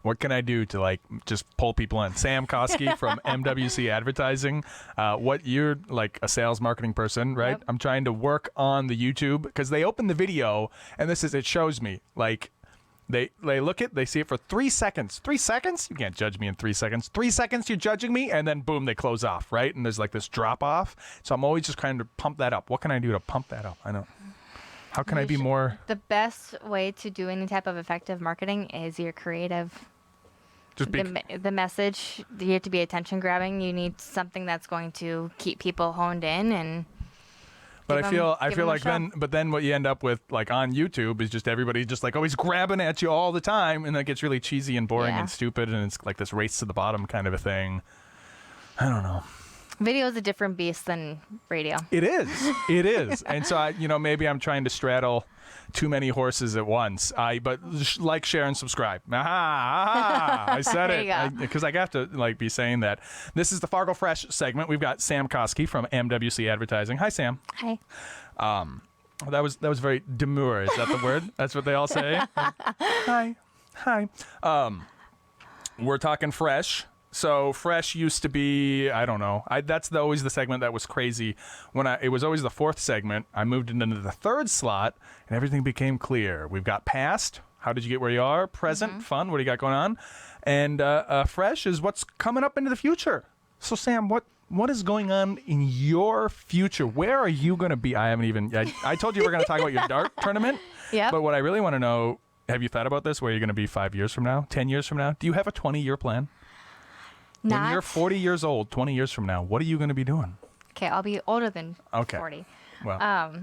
What can I do to like just pull people in? Sam Koskey from MWC Advertising. You're like a sales marketing person, right? Yep. I'm trying to work on the YouTube because they open the video and it shows me like they see it for 3 seconds. 3 seconds? You can't judge me in 3 seconds. 3 seconds you're judging me, and then boom, they close off, right? And there's like this drop off. So I'm always just trying to pump that up. What can I do to pump that up? I know. How can I be more? The best way to do any type of effective marketing is you're creative. Just be The message, you have to be attention grabbing. You need something that's going to keep people honed in and. But I feel like then what you end up with like on YouTube is just everybody just like always grabbing at you all the time, and that gets really cheesy and boring and stupid, and it's like this race to the bottom kind of a thing. I don't know. Video is a different beast than radio. It is. And so maybe I'm trying to straddle too many horses at once. But like, share, and subscribe. I said it because I have to like be saying that. This is the Fargo Fresh segment. We've got Sam Koskey from MWC Advertising. Hi, Sam. Hi. That was very demure. Is that the word? That's what they all say. Hi. We're talking fresh. So fresh used to be, I don't know. That's always the segment that was crazy. It was always the fourth segment. I moved into the third slot, and everything became clear. We've got past. How did you get where you are? Present, fun. What do you got going on? And fresh is what's coming up into the future. So Sam, what is going on in your future? Where are you going to be? I haven't even. I told you we're going to talk about your dart tournament. Yeah. But what I really want to know, have you thought about this? Where you're going to be 5 years from now, 10 years from now? Do you have a 20-year plan? When you're 40 years old, 20 years from now, what are you going to be doing? Okay, I'll be older than 40. Well,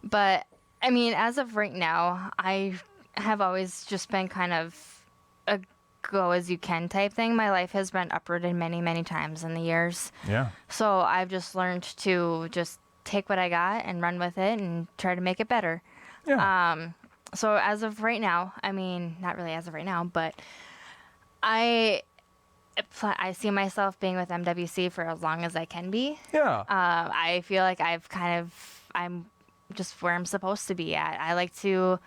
but I mean, as of right now, I have always just been kind of a go as you can type thing. My life has been uprooted many, many times in the years. Yeah. So I've just learned to just take what I got and run with it and try to make it better. Yeah. So as of right now, I mean, not really as of right now, but I see myself being with MWC for as long as I can be. Yeah. I feel like I'm just where I'm supposed to be at. I like to,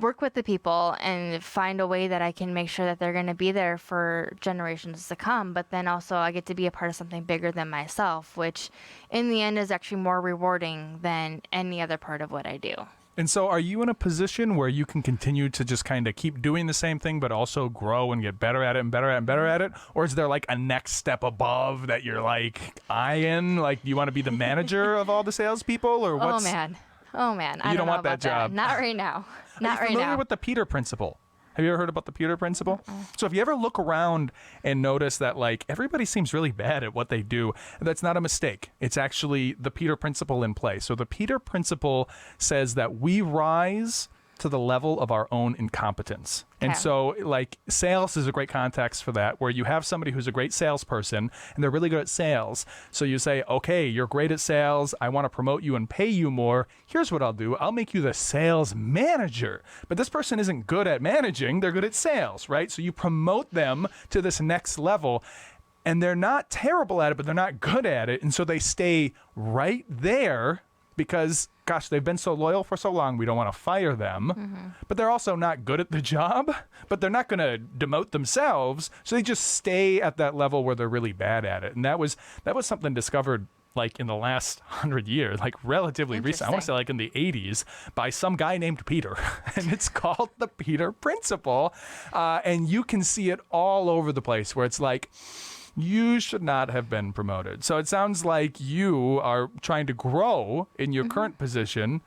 work with the people and find a way that I can make sure that they're going to be there for generations to come. But then also I get to be a part of something bigger than myself, which in the end is actually more rewarding than any other part of what I do. And so are you in a position where you can continue to just kind of keep doing the same thing, but also grow and get better at it and better at it and better at it? Or is there like a next step above that you're like eyeing? Like, do you want to be the manager of all the salespeople, or what's... Oh man. I don't want that job. Not right now. Not right now. Familiar with the Peter principle? Have you ever heard about the Peter principle? So if you ever look around and notice that like everybody seems really bad at what they do, that's not a mistake. It's actually the Peter principle in play. So the Peter principle says that we rise to the level of our own incompetence. And so like sales is a great context for that, where you have somebody who's a great salesperson and they're really good at sales. So you say, okay, you're great at sales. I want to promote you and pay you more. Here's what I'll do. I'll make you the sales manager. But this person isn't good at managing. They're good at sales, right? So you promote them to this next level. And they're not terrible at it, but they're not good at it. And so they stay right there because, gosh, they've been so loyal for so long, we don't want to fire them. But they're also not good at the job, but they're not going to demote themselves. So they just stay at that level where they're really bad at it. And that was something discovered like in the last 100 years, like relatively recent. I want to say like in the 80s by some guy named Peter. And it's called the Peter principle. And you can see it all over the place where it's like, you should not have been promoted. So it sounds like you are trying to grow in your current position.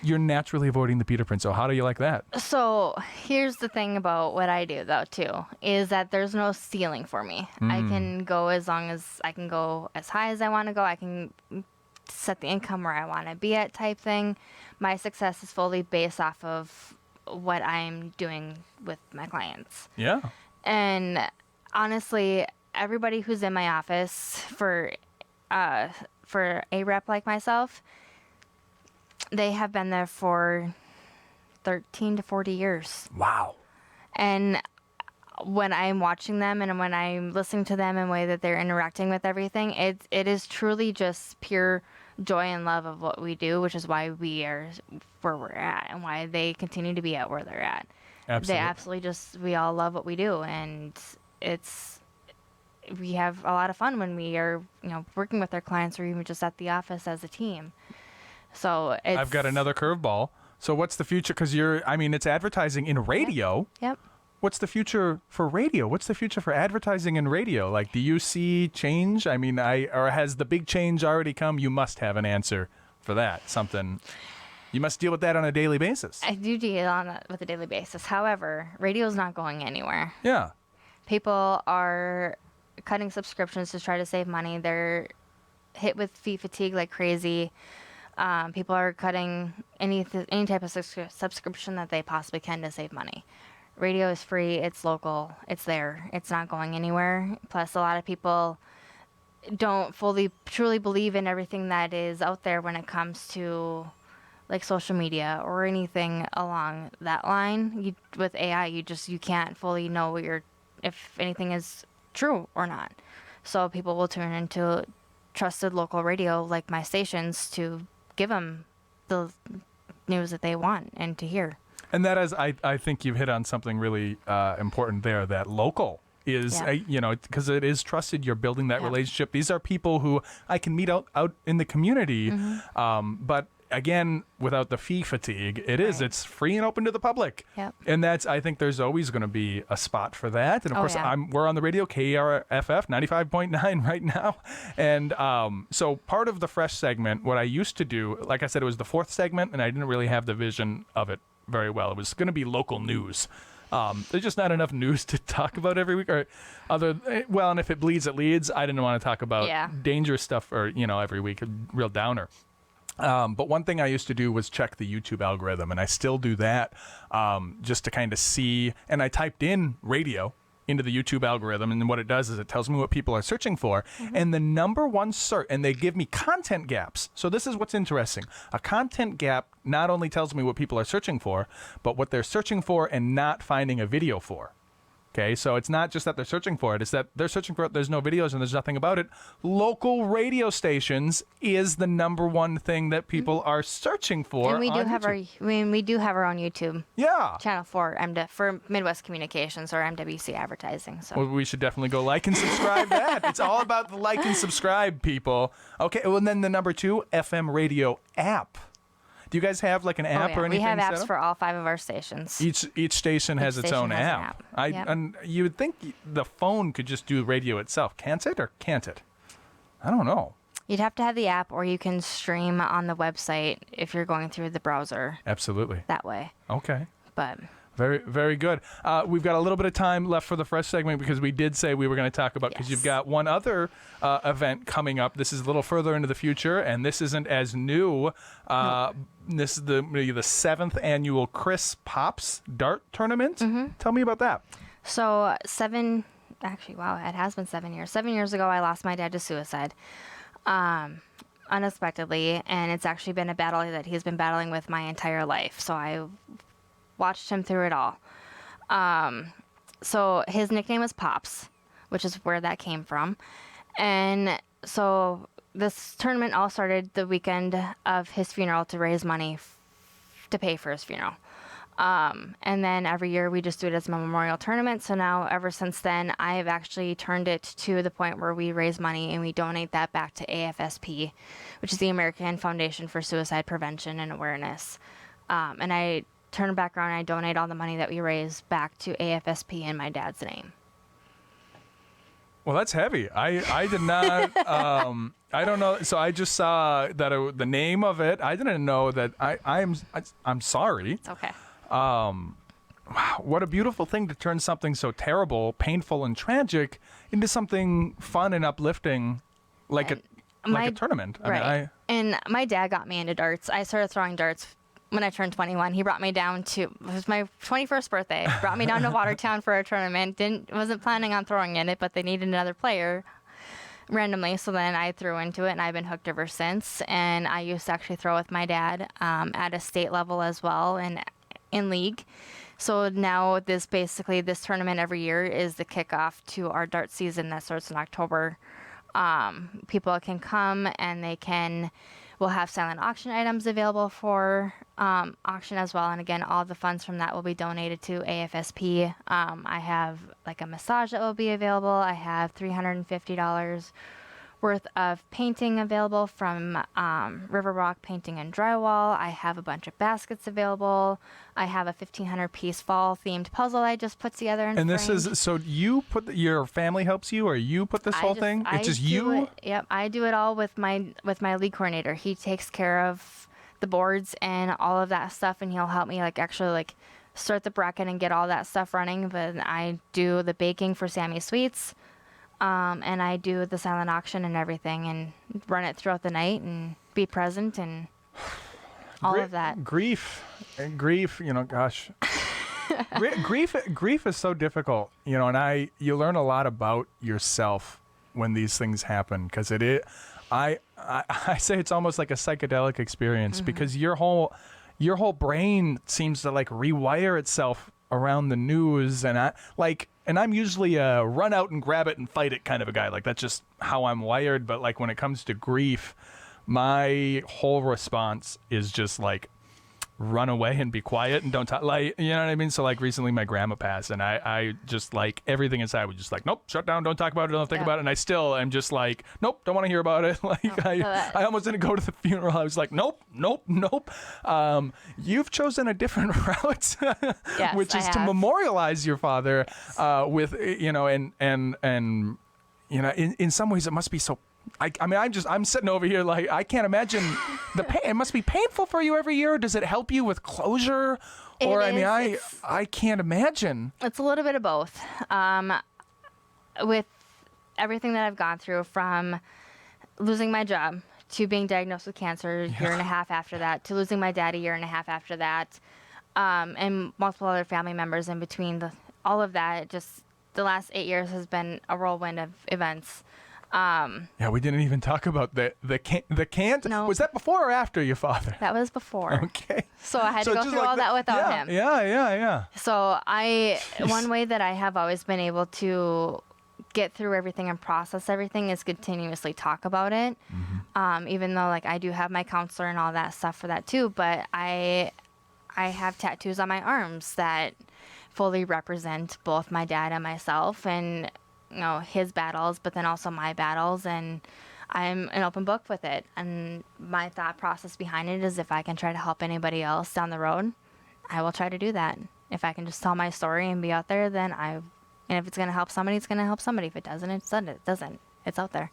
You're naturally avoiding the Peter principle. How do you like that? So here's the thing about what I do, though, too, is that there's no ceiling for me. I can go as long as I can go as high as I want to go. I can set the income where I want to be at type thing. My success is fully based off of what I'm doing with my clients. Yeah. And honestly, everybody who's in my office for a rep like myself, they have been there for 13 to 40 years. Wow. And when I'm watching them and when I'm listening to them and the way that they're interacting with everything, it is truly just pure joy and love of what we do, which is why we are where we're at and why they continue to be at where they're at. Absolutely. They absolutely we all love what we do, and we have a lot of fun when we are, working with our clients or even just at the office as a team. So I've got another curveball. So what's the future? Because it's advertising in radio. Yep. What's the future for radio? What's the future for advertising in radio? Like, do you see change? Or has the big change already come? You must have an answer for that. Something. You must deal with that on a daily basis. I do deal on that with a daily basis. However, radio's not going anywhere. Yeah. People are cutting subscriptions to try to save money. They're hit with fee fatigue like crazy. People are cutting any type of subscription that they possibly can to save money. Radio is free. It's local. It's there. It's not going anywhere. Plus, a lot of people don't truly believe in everything that is out there when it comes to like social media or anything along that line. With AI, you can't fully know if anything is true or not. So people will turn into trusted local radio like my stations to give them the news that they want and to hear. And that is, I think you've hit on something really important there, that local is, because it is trusted. You're building that relationship. These are people who I can meet out in the community, but again, without the fee fatigue, it's free and open to the public. Yep. And I think there's always going to be a spot for that. And of course, we're on the radio, KRFF 95.9 right now. And so part of the Fresh segment, what I used to do, like I said, it was the fourth segment, and I didn't really have the vision of it very well. It was going to be local news. There's just not enough news to talk about every week, and if it bleeds, it leads. I didn't want to talk about dangerous stuff every week, a real downer. But one thing I used to do was check the YouTube algorithm, and I still do that just to kind of see. And I typed in radio into the YouTube algorithm, and what it does is it tells me what people are searching for. And the number one search, and they give me content gaps. So this is what's interesting. A content gap not only tells me what people are searching for, but what they're searching for and not finding a video for. Okay, so it's not just that they're searching for it, it's that they're searching for it, there's no videos and there's nothing about it. Local radio stations is the number one thing that people are searching for. And we do have YouTube. we do have our own YouTube Yeah. channel for Midwest Communications or MWC Advertising. So Well, we should definitely go like and subscribe that. It's all about the like and subscribe, people. Okay, well, and then the number 2, FM radio app. Do you guys have like an app or anything? We have set apps up? for all 5 of our stations. Each station has its own station has an app. app. And you would think the phone could just do radio itself. Can't it or can't it? I don't know. You'd have to have the app, or you can stream on the website if you're going through the browser. Absolutely. That way. Okay. But Very, very good. We've got a little bit of time left for the Fresh segment because we did say we were going to talk about, because you've got one other event coming up. This is a little further into the future, and this isn't as new. This is the 7th annual Chris Pops Dart Tournament. Tell me about that. So it has been 7 years. 7 years ago, I lost my dad to suicide. Unexpectedly, and it's actually been a battle that he's been battling with my entire life. So I watched him through it all. So his nickname was Pops, which is where that came from. And so this tournament all started the weekend of his funeral to raise money to pay for his funeral. And then every year we just do it as a memorial tournament. So now, ever since then, I've actually turned it to the point where we raise money and we donate that back to AFSP, which is the American Foundation for Suicide Prevention and Awareness. And I turn back around and I donate all the money that we raise back to AFSP in my dad's name. Well, that's heavy. I did not. I don't know. So I just saw that the name of it. I didn't know that. I'm sorry. It's okay. Wow, what a beautiful thing to turn something so terrible, painful, and tragic into something fun and uplifting, like a tournament. Right. And my dad got me into darts. I started throwing darts when I turned 21. He brought me down it was my 21st birthday, brought me down to Watertown for a tournament. Wasn't planning on throwing in it, but they needed another player randomly. So then I threw into it, and I've been hooked ever since. And I used to actually throw with my dad at a state level as well, and in league. So now this tournament every year is the kickoff to our dart season that starts in October. People can come and they can We'll have silent auction items available for auction as well. And again, all the funds from that will be donated to AFSP. I have like a massage that will be available. I have $350 worth of painting available from River Rock Painting and Drywall. I have a bunch of baskets available. I have a 1,500 piece fall themed puzzle I just put together and And this framed. is, so you put, your family helps you, or you put this whole thing? It's just you? Yep, I do it all with my lead coordinator. He takes care of the boards and all of that stuff, and he'll help me actually start the bracket and get all that stuff running. But I do the baking for Sammy Sweets. And I do the silent auction and everything and run it throughout the night and be present and all of that. Grief, gosh. Grief is so difficult, and you learn a lot about yourself when these things happen, because I say it's almost like a psychedelic experience, because your whole brain seems to rewire itself around the news, and I'm usually a run out and grab it and fight it kind of a guy. That's just how I'm wired. But when it comes to grief, my whole response is just run away and be quiet and don't talk. You know what I mean? So recently my grandma passed, and I just everything inside was just nope, shut down, don't talk about it, don't think about it. And I still am just nope, don't want to hear about it. I almost didn't go to the funeral. I was nope. You've chosen a different route, Yes, which is to memorialize your father with, and in some ways it must be so. I'm sitting over here I can't imagine the pain. It must be painful for you every year. Does it help you with closure? I can't imagine. It's a little bit of both. With everything that I've gone through, from losing my job to being diagnosed with cancer a year and a half after that, to losing my dad a year and a half after that, and multiple other family members in between, all of that, just the last 8 years has been a whirlwind of events. Yeah, we didn't even talk about the can't. No. Was that before or after your father? That was before. Okay. So I had to go through all that without him. Yeah. So one way that I have always been able to get through everything and process everything is continuously talk about it. Mm-hmm. Even though I do have my counselor and all that stuff for that too, but I have tattoos on my arms that fully represent both my dad and myself, and his battles, but then also my battles, and I'm an open book with it. And my thought process behind it is, if I can try to help anybody else down the road, I will try to do that. If I can just tell my story and be out there, then and if it's going to help somebody, it's going to help somebody. If it doesn't, it doesn't. It's out there.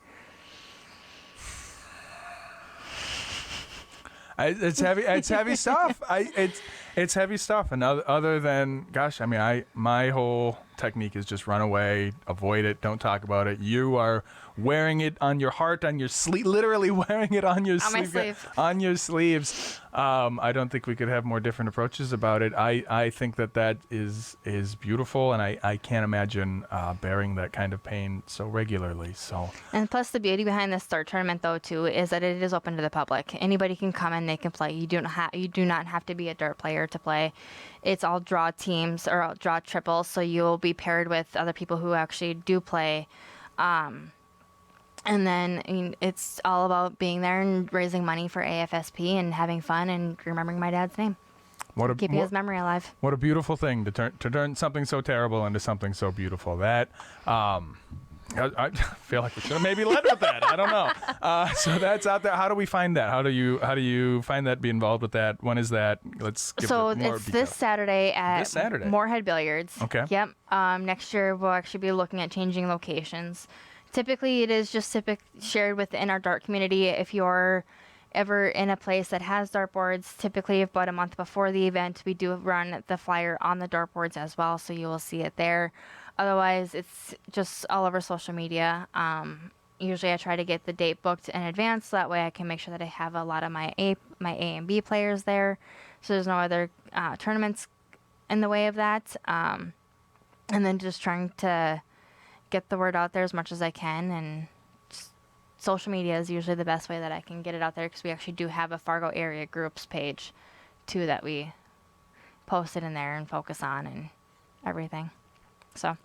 It's heavy. It's heavy stuff. It's heavy stuff. And other than, gosh, my whole technique is just run away, avoid it, don't talk about it. You are wearing it on your heart, on your sleeve, literally wearing it on your sleeve, on your sleeves. I don't think we could have more different approaches about it. I think that is beautiful, and I can't imagine bearing that kind of pain so regularly. So. And plus, the beauty behind this third tournament, though, too, is that it is open to the public. Anybody can come and they can play. You do not have to be a dart player to play. It's all draw teams or draw triples, so you'll be paired with other people who actually do play. And then it's all about being there and raising money for AFSP and having fun and remembering my dad's name. Keeping his memory alive. What a beautiful thing to turn something so terrible into something so beautiful. That I feel like we should have maybe led with that. I don't know. So that's out there. How do we find that? How do you find that? Be involved with that? When is that? Let's give more it's detail. this Saturday Moorhead Billiards. Okay. Yep. Next year we'll actually be looking at changing locations. Typically, it is just shared within our dart community. If you're ever in a place that has dartboards, typically about a month before the event, we do run the flyer on the dartboards as well, so you will see it there. Otherwise, it's just all over social media. Usually, I try to get the date booked in advance, so that way I can make sure that I have a lot of my A and B players there, so there's no other tournaments in the way of that. And then just trying to get the word out there as much as I can, and social media is usually the best way that I can get it out there, because we actually do have a Fargo area groups page too that we post it in there and focus on and everything. So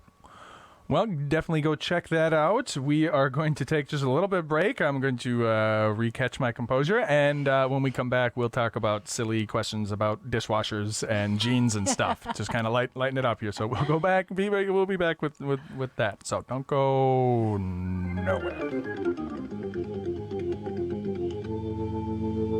Well, definitely go check that out. We are going to take just a little bit of break. I'm going to recatch my composure, and when we come back, we'll talk about silly questions about dishwashers and jeans and stuff. Just kind of lighten it up here. So we'll go back. We'll be back with that. So don't go